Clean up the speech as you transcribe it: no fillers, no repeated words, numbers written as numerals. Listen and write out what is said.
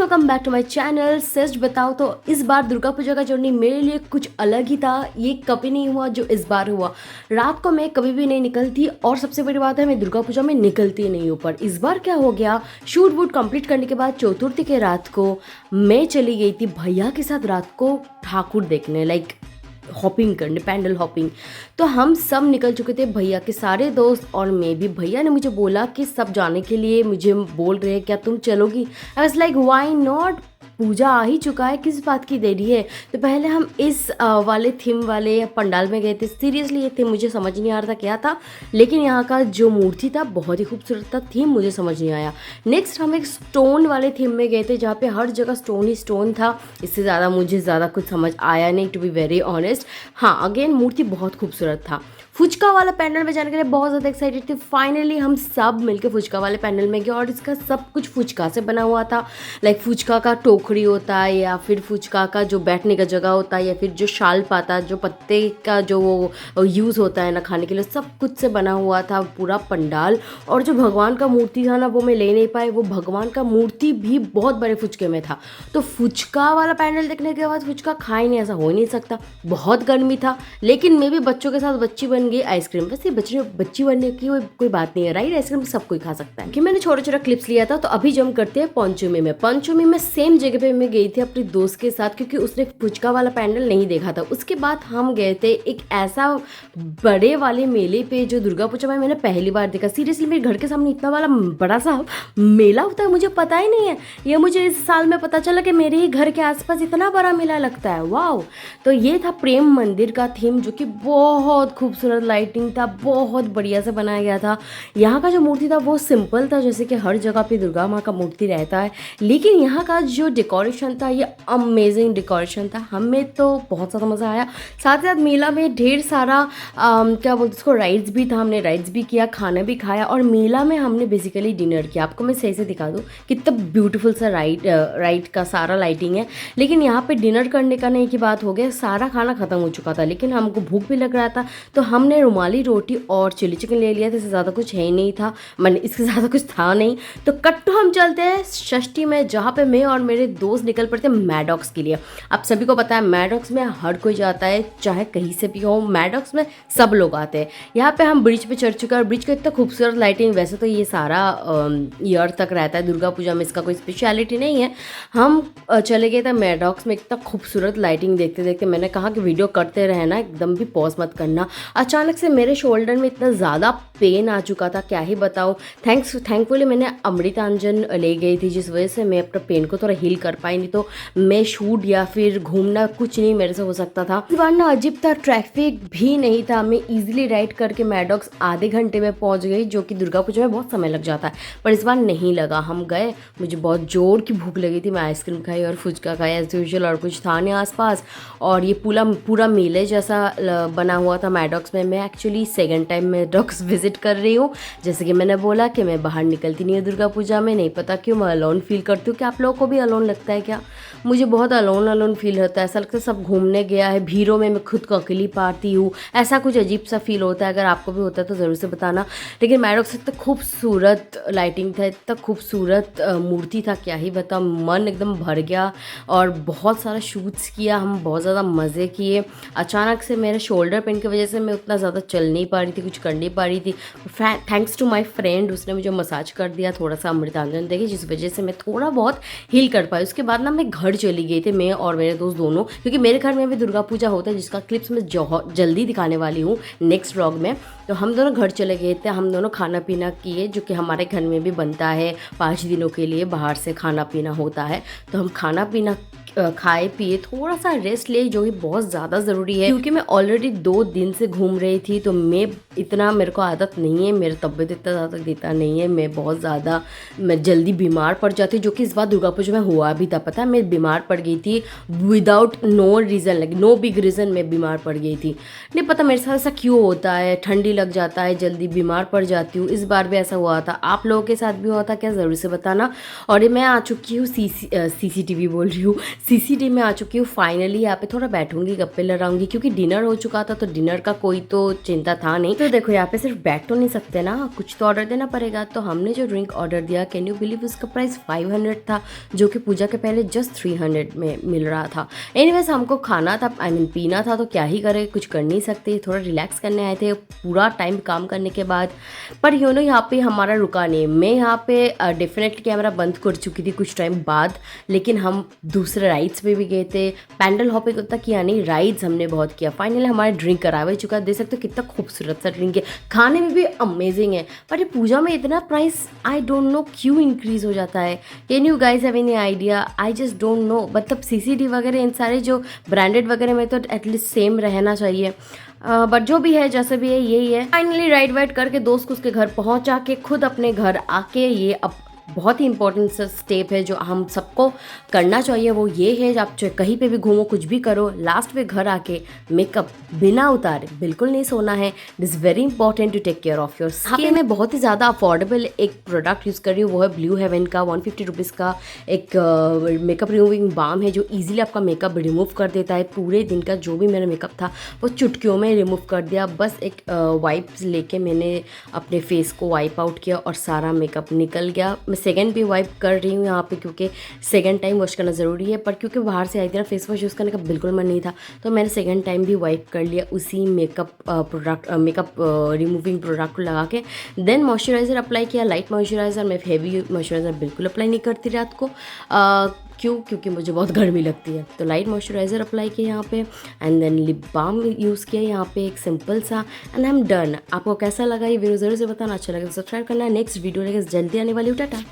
Welcome back to my channel. सच बताओ तो इस बार दुर्गा पूजा का जर्नी मेरे लिए कुछ अलग ही था। ये कभी नहीं हुआ जो इस बार हुआ। रात को मैं कभी भी नहीं निकलती और सबसे बड़ी बात है मैं दुर्गा पूजा में निकलती ही नहीं हूँ। पर इस बार क्या हो गया, शूट वूट कंप्लीट करने के बाद चतुर्थी के रात को मैं चली गई थी भैया के साथ रात को ठाकुर देखने, लाइक हॉपिंग करने, पैंडल हॉपिंग। तो हम सब निकल चुके थे, भैया के सारे दोस्त और मैं भी। भैया ने मुझे बोला कि सब जाने के लिए मुझे बोल रहे हैं, क्या तुम चलोगी? I was like why not, Puja आ ही चुका है, किस बात की देरी है। तो पहले हम इस वाले थीम वाले पंडाल में गए थे। सीरियसली ये थीम मुझे समझ नहीं आ रहा था क्या था, लेकिन यहाँ का जो मूर्ति था बहुत ही खूबसूरत था। थीम मुझे समझ नहीं आया। नेक्स्ट हम एक स्टोन वाले थीम में गए थे जहाँ पे हर जगह स्टोन ही स्टोन था। इससे ज़्यादा मुझे ज़्यादा कुछ समझ आया नहीं, टू बी वेरी ऑनेस्ट। हाँ, अगेन मूर्ति बहुत खूबसूरत था। फुचका वाला पैंडल में जाने के लिए बहुत ज़्यादा एक्साइटेड थी। फाइनली हम सब मिलके फुचका वाले पैंडल में गए और इसका सब कुछ फुचका से बना हुआ था। लाइक फुचका का टोकरी होता है, या फिर फुचका का जो बैठने का जगह होता है, या फिर जो शाल पाता, जो पत्ते का जो वो यूज़ होता है ना खाने के लिए, सब कुछ से बना हुआ था पूरा पंडाल। और जो भगवान का मूर्ति था ना वो मैं ले नहीं पाई। वो भगवान का मूर्ति भी बहुत बड़े फुचके में था। तो फुचका वाला पैंडल देखने के बाद फुचका खाए नहीं, ऐसा हो ही नहीं सकता। बहुत गर्मी था, लेकिन मैं भी बच्चों के साथ बच्ची बन गई। आइसक्रीम, वैसे बच्ची बनने की कोई बात नहीं है, राइट? आइसक्रीम सब कोई खा सकता है। कि मैंने छोटा छोटा क्लिप्स लिया था। तो अभी जम करते हैं पंचमी में। पंचमी में सेम जगह पे मैं गई थी अपने दोस्त के साथ, क्योंकि उसने फुचका वाला पैंडल नहीं देखा था। उसके बाद हम गए थे एक ऐसा बड़े वाले मेले पे जो दुर्गा पूजा में मैंने पहली बार देखा। सीरियसली मेरे घर के सामने इतना वाला बड़ा सा मेला होता है, मुझे पता ही नहीं है। ये मुझे इस साल में पता चला कि मेरे ही घर के आसपास इतना बड़ा मेला लगता है। वाओ! तो ये था प्रेम मंदिर का थीम, जो कि बहुत खूबसूरत लाइटिंग था, बहुत बढ़िया से बनाया गया था। यहाँ का जो मूर्ति था वो सिंपल था, जैसे कि हर जगह पे दुर्गा माँ का मूर्ति रहता है, लेकिन यहाँ का जो डेकोरेशन था ये अमेजिंग डेकोरेशन था। हमें तो बहुत ज़्यादा मज़ा आया। साथ ही साथ मेला में ढेर सारा क्या बोलते उसको, राइड्स भी था। हमने राइड्स भी किया, खाना भी खाया, और मेला में हमने बेसिकली डिनर किया। आपको मैं सही से दिखा दूँ कितना ब्यूटीफुल सा राइड का सारा लाइटिंग है। लेकिन यहाँ पे डिनर करने का नहीं की बात हो गया, सारा खाना ख़त्म हो चुका था, लेकिन हमको भूख भी लग रहा था। तो हमने रुमाली रोटी और चिली चिकन ले लिया था। इससे ज़्यादा कुछ है ही नहीं था, मैंने इससे ज़्यादा कुछ था नहीं। तो कट्टू हम चलते हैं षष्ठी में, जहाँ पे मैं और मेरे दोस्त निकल पड़ते हैं मैडॉक्स के लिए। आप सभी को पता है मैडॉक्स में हर कोई जाता है, चाहे कहीं से भी हो। मैडॉक्स में सब लोग आते हैं। यहाँ पे हम ब्रिज पे चढ़ चुके हैं और ब्रिज का इतना खूबसूरत लाइटिंग। वैसे तो ये सारा ईयर तक रहता है, दुर्गा पूजा में इसका कोई स्पेशलिटी नहीं है। हम चले गए थे मैडॉक्स में। इतना खूबसूरत लाइटिंग देखते देखते मैंने कहा कि वीडियो करते रहना, एकदम भी पॉज मत करना। अचानक से मेरे शोल्डर में इतना ज़्यादा पेन आ चुका था, क्या ही बताऊँ। थैंकफुली मैंने अमृतांजन ले गई थी, जिस वजह से मैं अपने पेन को थोड़ा हील कर पाई। नहीं तो मैं शूट या फिर घूमना कुछ नहीं मेरे से हो सकता था। इस बार ना अजीब था, ट्रैफिक भी नहीं था। मैं इजीली राइड करके मैडॉक्स आधे घंटे में पहुंच गई, जो कि दुर्गा पूजा में बहुत समय लग जाता है, पर इस बार नहीं लगा। हम गए, मुझे बहुत जोर की भूख लगी थी। मैं आइसक्रीम खाई और फुचका खाया एज यूजुअल, और कुछ था नहीं आसपास। और ये पूरा मेले जैसा बना हुआ था मैडॉक्स में। मैं actually second time Maddox visit कर रही हूँ। जैसे कि मैंने बोला कि मैं बाहर निकलती नहीं हूँ दुर्गा पूजा में, नहीं पता क्यों मैं अलोन फील करती हूँ। क्या आप लोगों को भी अलोन लगता है क्या? मुझे बहुत अलोन फील होता है। ऐसा लगता है सब घूमने गया है, भीड़ों में मैं खुद को अकेली पाती हूँ। ऐसा कुछ अजीब सा फील होता है। अगर आपको भी होता है तो ज़रूर से बताना। लेकिन मैडॉक्स इतना खूबसूरत लाइटिंग था, इतना खूबसूरत मूर्ति था, क्या ही बता, मन एकदम भर गया। और बहुत सारा शूट्स किया, हम बहुत ज़्यादा मज़े किए। अचानक से मेरे शोल्डर पेन की वजह से मैं उतना ज़्यादा चल नहीं पा रही थी, कुछ कर नहीं पा रही थी। थैंक्स टू माय फ्रेंड, उसने मुझे मसाज कर दिया, थोड़ा सा अमृतांजन देके, जिस वजह से मैं थोड़ा बहुत हील कर पाई। उसके बाद ना मैं घर चली गई थी, मैं और मेरे दोस्त दोनों, क्योंकि मेरे घर में भी दुर्गा पूजा होता है, जिसका क्लिप्स मैं जल्दी दिखाने वाली हूँ नेक्स्ट व्लॉग में। तो हम दोनों घर चले गए थे। हम दोनों खाना पीना किए, जो कि हमारे घर में भी बनता है। 5 दिनों के लिए बाहर से खाना पीना होता है। तो हम खाना पीना खाए पिए, थोड़ा सा रेस्ट ले, जो कि बहुत ज़्यादा ज़रूरी है, क्योंकि मैं ऑलरेडी 2 दिन से घूम रही थी। तो मेरे को आदत नहीं है, मेरी तबीयत इतना ज़्यादा देता नहीं है। मैं जल्दी बीमार पड़ जाती हूँ, जो कि इस बार दुर्गा पूजा में हुआ भी था। पता है, मैं बीमार पड़ गई थी without no reason, like no big reason मैं बीमार पड़ गई थी। नहीं पता मेरे साथ ऐसा क्यों होता है, ठंडी लग जाता है, जल्दी बीमार पड़ जाती हूँ। इस बार भी ऐसा हुआ था। आप लोगों के साथ भी हुआ था क्या? ज़रूर से बताना। और मैं आ चुकी हूँ CCTV बोल रही हूँ, सीसीडी में आ चुकी हूँ फाइनली। यहाँ पे थोड़ा बैठूंगी, गप्पे लड़ाऊंगी, क्योंकि डिनर हो चुका था तो डिनर का कोई तो चिंता था नहीं। तो देखो यहाँ पे सिर्फ बैठ तो नहीं सकते ना, कुछ तो ऑर्डर देना पड़ेगा। तो हमने जो ड्रिंक ऑर्डर दिया, कैन यू बिलीव उसका प्राइस 500 था, जो कि पूजा के पहले जस्ट 300 में मिल रहा था। एनीवेज हमको खाना था, आई मीन पीना था, तो क्या ही करे, कुछ कर नहीं सकते, थोड़ा रिलैक्स करने आए थे पूरा टाइम काम करने के बाद। पर यहाँ पे हमारा रुका नहीं। मैं यहाँ पे डेफिनेटली कैमरा बंद कर चुकी थी कुछ टाइम बाद, लेकिन हम दूसरे राइड्स पे भी गए थे। पैंडल हॉपिंग उतना किया नहीं, राइड्स हमने बहुत किया। फाइनली हमारा ड्रिंक अराइव हो चुका, देख सकते हो कितना खूबसूरत सा ड्रिंक है, खाने में भी अमेजिंग है। पर ये पूजा में इतना प्राइस आई डोंट नो क्यों इंक्रीज हो जाता है। Can you guys have any idea? I just don't know. मतलब सीसीडी वगैरह इन सारे जो ब्रांडेड वगैरह में तो एटलीस्ट सेम रहना चाहिए, बट जो भी है जैसे भी है यही है। फाइनली राइड वाइड करके दोस्त को उसके घर पहुंचा के खुद अपने घर आके, ये अब बहुत ही इंपॉर्टेंट स्टेप है जो हम सबको करना चाहिए, वो ये है आप चाहे कहीं पे भी घूमो, कुछ भी करो, लास्ट में घर आके मेकअप बिना उतारे बिल्कुल नहीं सोना है। It is very important to take care of your skin. यहाँ पे मैं बहुत ही ज़्यादा अफोर्डेबल एक प्रोडक्ट यूज़ कर रही हूँ, वो है ब्लू हेवन का 150 रुपीज़ का एक मेकअप रिमूविंग बाम है, जो ईजिली आपका मेकअप रिमूव कर देता है। पूरे दिन का जो भी मेरा मेकअप था वो चुटकियों में रिमूव कर दिया। बस एक वाइप्स लेके मैंने अपने फेस को वाइप आउट किया और सारा मेकअप निकल गया। सेकेंड भी वाइप कर रही हूँ यहाँ पे, क्योंकि सेकेंड टाइम वॉश करना ज़रूरी है। पर क्योंकि बाहर से आई थी ना, फेस वॉश यूज़ करने का बिल्कुल मन नहीं था, तो मैंने सेकेंड टाइम भी वाइप कर लिया उसी मेकअप रिमूविंग प्रोडक्ट को लगा के। देन मॉइस्चराइज़र अप्लाई किया, लाइट मॉइस्चराइज़र। मैं हेवी मॉइस्चराइज़र बिल्कुल अप्लाई नहीं करती रात को, क्योंकि मुझे बहुत गर्मी लगती है। तो लाइट मॉइस्चराइज़र अप्लाई किया यहाँ पे, and then lip balm use किया यहाँ पे एक सिंपल सा, एंड आई एम डन। आपको कैसा लगा ये वीडियो ज़रूर से बताना। अच्छा लगा तो सब्सक्राइब करना। नेक्स्ट वीडियो लेकर जल्दी आने वाली हूँ। टाटा।